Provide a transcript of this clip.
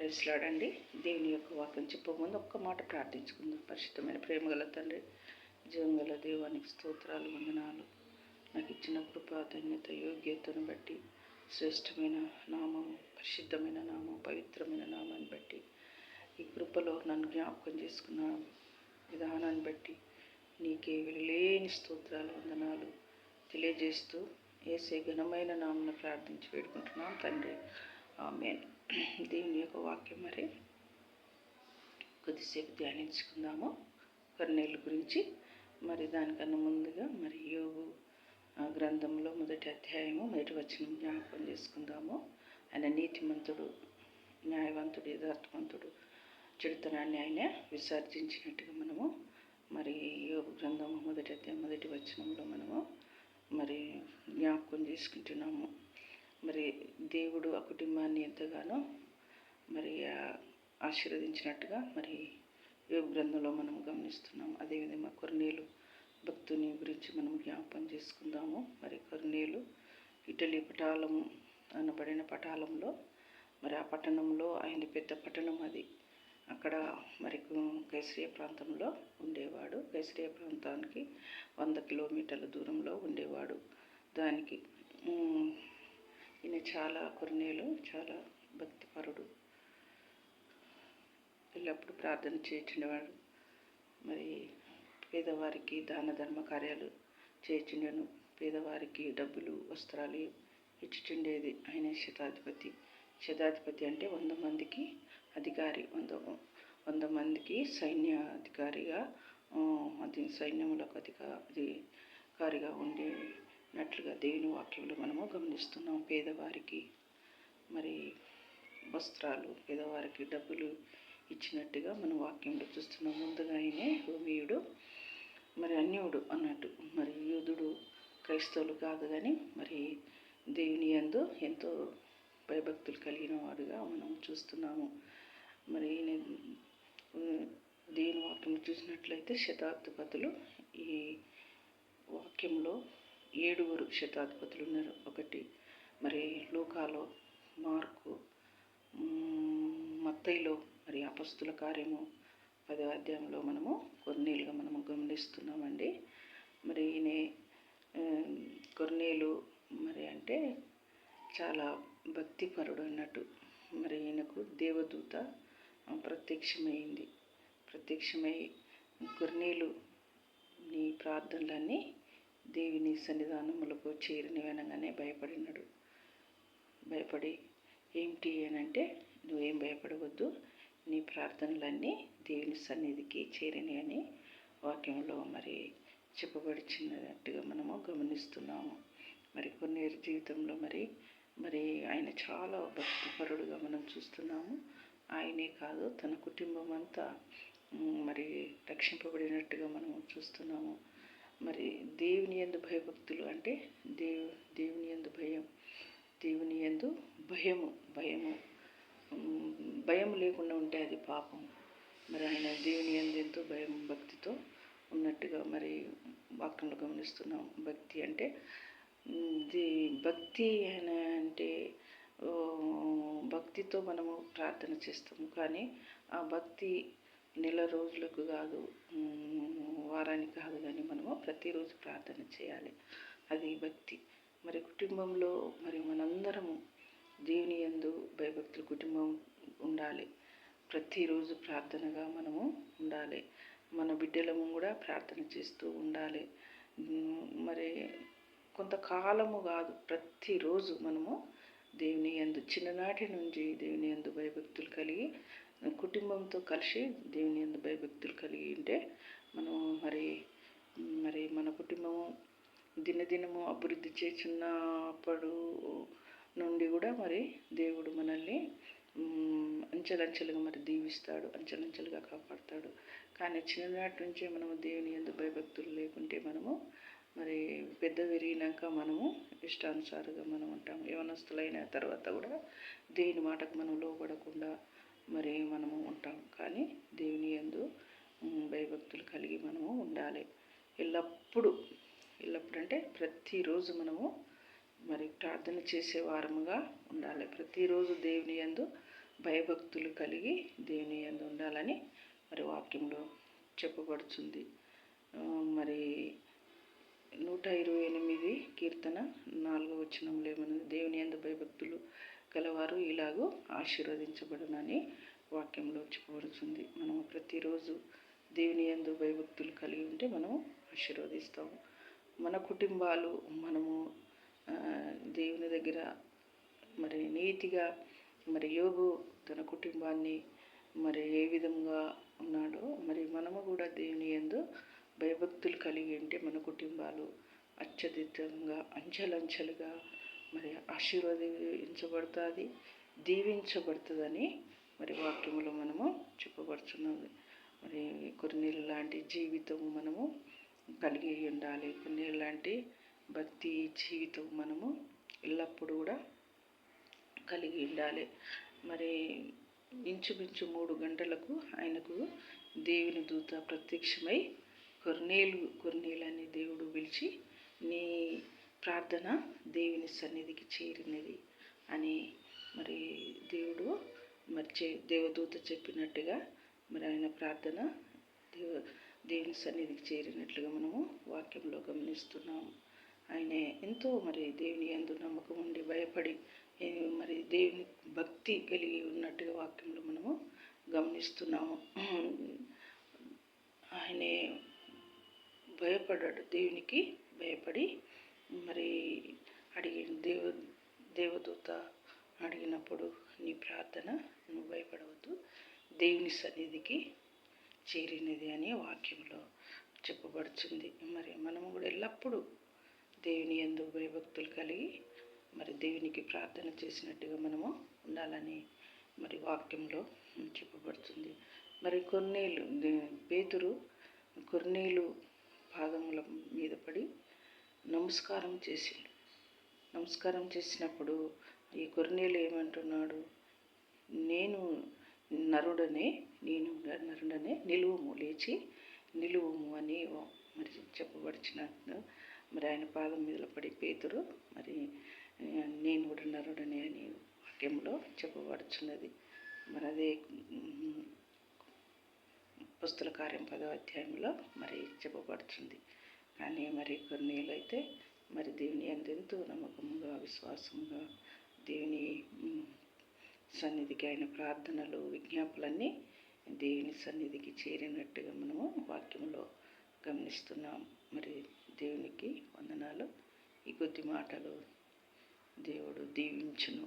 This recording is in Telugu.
ప్రైజ్లాడండి. దేవుని యొక్క వాక్యం చెప్పకముందు ఒక్క మాట ప్రార్థించుకుందాం. పరిశుద్ధమైన ప్రేమగల తండ్రి, జీవంగల దేవానికి స్తోత్రాలు, వందనాలు. నాకు ఇచ్చిన కృప, ధన్యత, యోగ్యతను బట్టి, శ్రేష్టమైన నామం, పరిశుద్ధమైన నామం, పవిత్రమైన నామాన్ని బట్టి, ఈ కృపలో నన్ను జ్ఞాపకం చేసుకున్న విధానాన్ని బట్టి నీకే వెళ్ళలేని స్తోత్రాలు, వందనాలు తెలియజేస్తూ యేసే ఘనమైన నామమున ప్రార్థించి వేడుకుంటున్నాం తండ్రి. ఆమేన్. దేవుని యొక్క వాక్యం మరి కొద్దిసేపు ధ్యానించుకుందాము. కొర్నేలు గురించి. మరి దానికన్నా ముందుగా మరి యోబు గ్రంథంలో మొదటి అధ్యాయము మొదటి వచనం జ్ఞాపకం చేసుకుందాము. ఆయన నీతిమంతుడు, న్యాయవంతుడు, యథార్థవంతుడు, చెడుతనాన్ని ఆయన విసర్జించినట్టుగా మనము మరి యోబు గ్రంథము మొదటి అధ్యాయం మొదటి వచనంలో మనము మరి జ్ఞాపకం చేసుకుంటున్నాము. మరి దేవుడు ఆ కుటుంబాన్ని ఎంతగానో మరి ఆశీర్వదించినట్టుగా మరి యోబు గ్రంథంలో మనం గమనిస్తున్నాం. అదేవిధంగా కొర్నేలు భక్తుని గురించి మనం జ్ఞాపకం చేసుకుందాము. మరి కొర్నేలు ఇటలీ పటాలము అనబడిన పటాలంలో మరి ఆ పట్టణంలో ఆయన పెద్ద పట్టణం అది. అక్కడ మరి కైసరియా ప్రాంతంలో ఉండేవాడు. కైసరియా ప్రాంతానికి 100 కిలోమీటర్ల దూరంలో ఉండేవాడు. దానికి ఈయన కొర్నేలు చాలా భక్తిపరుడు, ఎల్లప్పుడూ ప్రార్థన చేయించుండేవాడు. మరి పేదవారికి దాన ధర్మ కార్యాలు చేయించుండెను. పేదవారికి డబ్బులు, వస్త్రాలు ఇచ్చుచుండేది. ఆయన శతాధిపతి. శతాధిపతి అంటే 100 మందికి అధికారి, 100 మందికి సైన్యాధికారిగా, అది సైన్యములకు అధికారిగా ఉండేనట్లుగా దేవుని వాక్యంలో మనము గమనిస్తున్నాం. పేదవారికి మరి వస్త్రాలు, పేదవారికి డబ్బులు ఇచ్చినట్టుగా మనం వాక్యంలో చూస్తున్నాం. ముందుగా ఆయనే రోమియుడు, మరి అన్యుడు అన్నట్టు. మరి యూదుడు, క్రైస్తవులు కాదు కానీ మరి దేవుని యందు ఎంతో భయభక్తులు కలిగిన వాడుగా మనం చూస్తున్నాము. మరి దేవుని వాక్యం చూసినట్లయితే శతాధిపతులు, ఈ వాక్యంలో 7 శతాధిపతులు ఉన్నారు. ఒకటి మరి లూకాలో, మార్కు, మత్తయిలో, మరి అపొస్తలుల కార్యము 10వ అధ్యాయంలో మనము కొర్నేలుగా మనము గమనిస్తున్నామండి. మరి ఈయన కొర్నేలు మరి అంటే చాలా భక్తిపరుడు అన్నట్టు. మరి ఈయనకు దేవదూత ప్రత్యక్షమై కొర్నేలు నీ ప్రార్థనలన్నీ దేవుని సన్నిధానములకు చేరినవి అనగానే భయపడి ఏమిటి అనంటే, నువ్వేం భయపడవద్దు, నీ ప్రార్థనలన్నీ దేవుని సన్నిధికి చేరినవి అని వాక్యంలో మరి చెప్పబడిచినట్టుగా మనము గమనిస్తున్నాము. మరి కొర్నేలు జీవితంలో మరి ఆయన చాలా భక్తిపరుడుగా మనం చూస్తున్నాము. ఆయనే కాదు, తన కుటుంబం అంతా మరి రక్షింపబడినట్టుగా మనము చూస్తున్నాము. మరి దేవుని యందు భయభక్తులు అంటే దేవుని యందు భయం లేకుండా ఉంటే అది పాపం. మరి ఆయన దేవుని యందు ఎంతో భక్తితో ఉన్నట్టుగా మరి వాక్యంలో గమనిస్తున్నాం. భక్తి అంటే భక్తితో మనము ప్రార్థన చేస్తాము. కానీ ఆ భక్తి నెల రోజులకు కాదు, వారానికి కాదు, కానీ మనము ప్రతిరోజు ప్రార్థన చేయాలి. అది భక్తి. మరి కుటుంబంలో మరి మనందరము దేవుని యందు భయభక్తులు కుటుంబం ఉండాలి. ప్రతిరోజు ప్రార్థనగా మనము ఉండాలి. మన బిడ్డలము కూడా ప్రార్థన చేస్తూ ఉండాలి. మరి కొంతకాలము కాదు, ప్రతిరోజు మనము దేవుని యందు చిన్ననాటి నుంచి దేవుని యందు భయభక్తులు కలిగి కుటుంబంతో కలిసి దేవుని యందు భయభక్తులు కలిగి ఉంటే మనం మరి మన కుటుంబము దినదినము అభివృద్ధి చేస్తున్నప్పుడు నుండి కూడా మరి దేవుడు మనల్ని అంచెలంచెలుగా మరి దీవిస్తాడు, అంచెలంచెలుగా కాపాడుతాడు. కానీ చిన్ననాటి నుంచే మనము దేవుని యందు భయభక్తులు లేకుంటే మనము మరి పెద్ద పెరిగినాక మనము ఇష్టానుసారంగా మనం ఉంటాము. యవనస్తులైన తర్వాత కూడా దేవుని మాటకు మనం లోబడకుండా మరి మనము ఉంటాం. కానీ దేవుని యందు భయభక్తులు కలిగి మనము ఉండాలి. ఎల్లప్పుడూ అంటే ప్రతిరోజు మనము మరి ప్రార్థన చేసే వారముగా ఉండాలి. ప్రతిరోజు దేవుని యందు భయభక్తులు కలిగి దేవుని యందు ఉండాలని మరి వాక్యంలో చెప్పబడుతుంది. మరి 128 కీర్తన 4వ వచనంలో ఏమన్నది, దేవుని యందు భయభక్తులు గలవారు ఇలాగూ ఆశీర్వదించబడునని వాక్యంలో చెప్పబడుతుంది. మనము ప్రతిరోజు దేవుని యందు భయభక్తులు కలిగి ఉంటే మనము ఆశీర్వదిస్తాము. మన కుటుంబాలు మనము దేవుని దగ్గర మరి నీతిగా, మరి యోబు తన కుటుంబాన్ని మరి ఏ విధంగా ఉన్నాడో మరి మనము కూడా దేవుని యందు భయభక్తులు కలిగి ఉంటే మన కుటుంబాలు అత్యధికంగా అంచెలంచెలుగా మరి ఆశీర్వదించబడుతుంది, దీవించబడుతుందని మరి వాక్యములో మనము చెప్పబడుతున్నది. మరి కొన్నేళ్ళు లాంటి జీవితం మనము కలిగి ఉండాలి. కొన్నేళ్ళు లాంటి భక్తి జీవితం మనము ఎల్లప్పుడూ కూడా కలిగి ఉండాలి. మరి ఇంచుమించు 3 గంటలకు ఆయనకు దేవుని దూత ప్రత్యక్షమై కొర్నేలు అని దేవుడు పిలిచి, నీ ప్రార్థన దేవుని సన్నిధికి చేరినది అని మరి దేవుడు దేవదూత చెప్పినట్టుగా మరి ఆయన ప్రార్థన దేవుని సన్నిధికి చేరినట్లుగా మనము వాక్యంలో గమనిస్తున్నాము. ఆయన ఎంతో మరి దేవుని యందు నమ్మకం ఉండి భయపడి మరి దేవుని భక్తి కలిగి ఉన్నట్టుగా వాక్యంలో మనము గమనిస్తున్నాము. ఆయనే భయపడ్డాడు, దేవునికి భయపడి మరి దేవదూత అడిగినప్పుడు, నీ ప్రార్థన నువ్వు భయపడవద్దు, దేవుని సన్నిధికి చేరినది అని వాక్యంలో చెప్పబడుతుంది. మరి మనము కూడా ఎల్లప్పుడూ దేవుని యందు భయభక్తులు కలిగి మరి దేవునికి ప్రార్థన చేసినట్టుగా మనము ఉండాలని మరి వాక్యంలో చెప్పబడుతుంది. మరి పేతురు కొర్నేలు పాదముల మీద పడి నమస్కారం చేసిండు. నమస్కారం చేసినప్పుడు ఈ కొర్నేలు ఏమంటున్నాడు, నేను నరుడనే నిలువుము, లేచి నిలువుము అని మరి చెప్పబడిచినట్టు మరి ఆయన పాదం మీద పడి పేతురు మరి నేను కూడా నరుడనే అని వాక్యంలో చెప్పబడుచున్నది. మరి అదే అపోస్తల కార్యం 10వ అధ్యాయంలో మరి చెప్పబడుతుంది. కానీ మరి కొన్నేళ్ళు అయితే మరి దేవుని యందు ఎంతో నమ్మకంగా, విశ్వాసంగా దేవుని సన్నిధికి ఆయన ప్రార్థనలు, విజ్ఞాపనలన్నీ దేవుని సన్నిధికి చేరినట్టుగా మనము వాక్యంలో గమనిస్తున్నాం. మరి దేవునికి వందనాలు. ఈ కొద్ది మాటలు దేవుడు దీవించును.